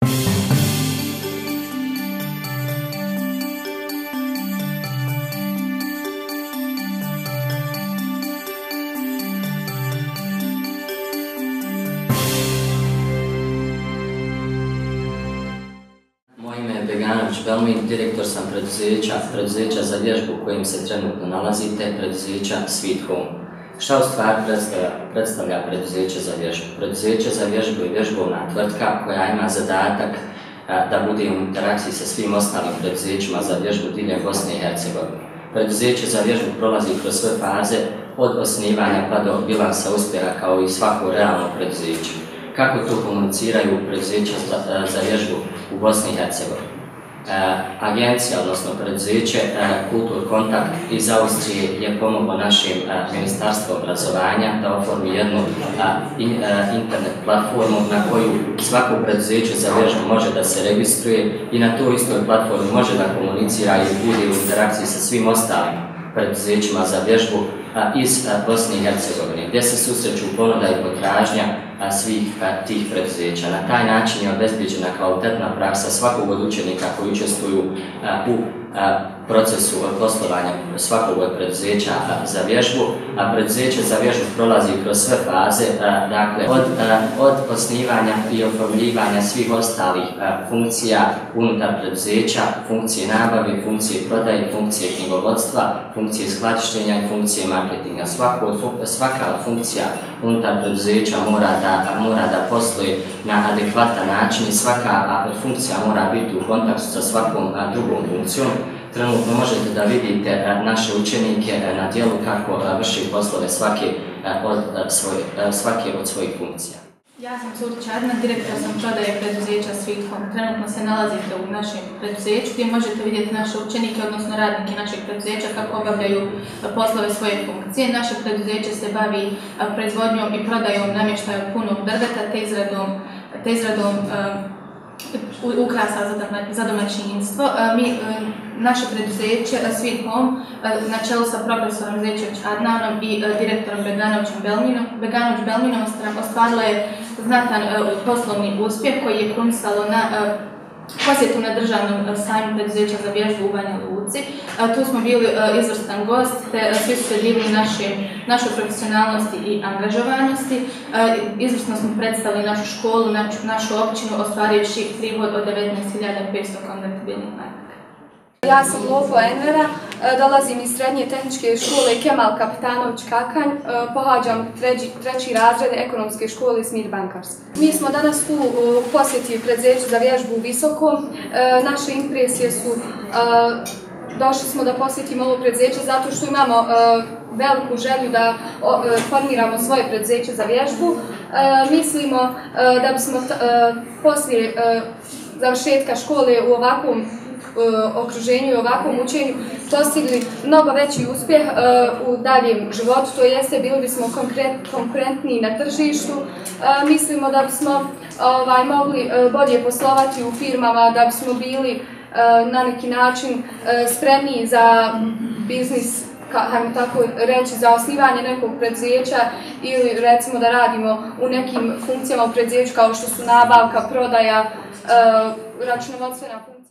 Beganović Belmin, direktor sam preduzeća za vježbu u kojem se trenutno nalazite, preduzeća Sweet Home. Šta u stvari predstavlja preduzeće za vježbu? Preduzeće za vježbu je vježbovna tvrtka koja ima zadatak da bude u interakciji sa svim ostalim preduzećima za vježbu diljem Bosne i Hercegovine. Preduzeće za vježbu prolazi kroz sve faze od osnivanja pa do bilansa uspjeha kao i svako realno preduzeće. Kako to komuniciraju preduzeća za vježbu u Bosni i Hercegovini? Agencija, odnosno preduzeće Kultur Kontakt iz Austrije je pomoglo našem Ministarstvu obrazovanja da oformi jednu internet platformu na koju svako preduzeće za vježbu može da se registruje i na toj istoj platformi može da komunicira i bude u interakciji sa svim ostalim preduzećima za vježbu iz Bosne i Hercegovine, gdje se susreću ponuda i potražnja svih tih preduzeća. Na taj način je obezbeđena kvalitetna praksa svakog od učenika koji učestvuju u procesu poslovanja svakog od preduzeća za vježbu. Preduzeće za vježbu prolazi kroz sve faze, dakle od osnivanja i oformljivanja svih ostalih funkcija unutar preduzeća, funkcije nabave, funkcije prodaje, funkcije knjigovodstva, funkcije skladištenja i funkcije marketinga. Svaka funkcija unutar preduzeća mora da posluje na adekvatan način i svaka funkcija mora biti u kontaktu sa svakom drugom funkcijom. Trenutno možete da vidite naše učenike na dijelu kako vrši poslove svake od svojih funkcija. Ja sam Curić Adna, direktor sam prodaje preduzeća Sweet Home. Trenutno se nalazite u našem preduzeću gdje možete vidjeti naše učenike, odnosno radnike našeg preduzeća kako obavljaju poslove svoje funkcije. Naše preduzeće se bavi proizvodnjom i prodajom namještaja od punog drveta te izradom ukrasa za domaćinstvo. Naše preduzeće Sweet Home na čelu sa profesorom Zečević Adnanom i direktorom Beganović Belminom ostvarilo je znatan poslovni uspjeh koji je krunisalo na posjetu na državnom sajmu preduzeća za vježbu u Banja Luci. Tu smo bili izvrstan gost, te svi su se divili našoj profesionalnosti i angažovanosti. Izvrsno smo predstavili našu školu, našu općinu, ostvarivši prihod od 19.500 konvertibilnih maraka. Ja sam Lopo Envera, dolazim iz srednje tehničke škole Kemal Kapitanović Kakanj, pohađam treći razred ekonomske škole Smir Bankarska. Mi smo danas tu u posjeti preduzeću za vježbu u Visokom. Naše impresije su, došli smo da posjetimo ovo preduzeće zato što imamo veliku želju da formiramo svoje preduzeće za vježbu. Mislimo da bismo poslije završetka škole u ovakvom okruženju i ovakvom učenju postigli mnogo veći uspjeh u daljem životu, to jeste bili bismo konkurentniji na tržištu. Mislimo da bismo mogli bolje poslovati u firmama, da bismo bili na neki način spremniji za biznis, hajmo tako reći, za osnivanje nekog preduzeća ili recimo da radimo u nekim funkcijama u preduzeću kao što su nabavka, prodaja, računovodstvena funkcija.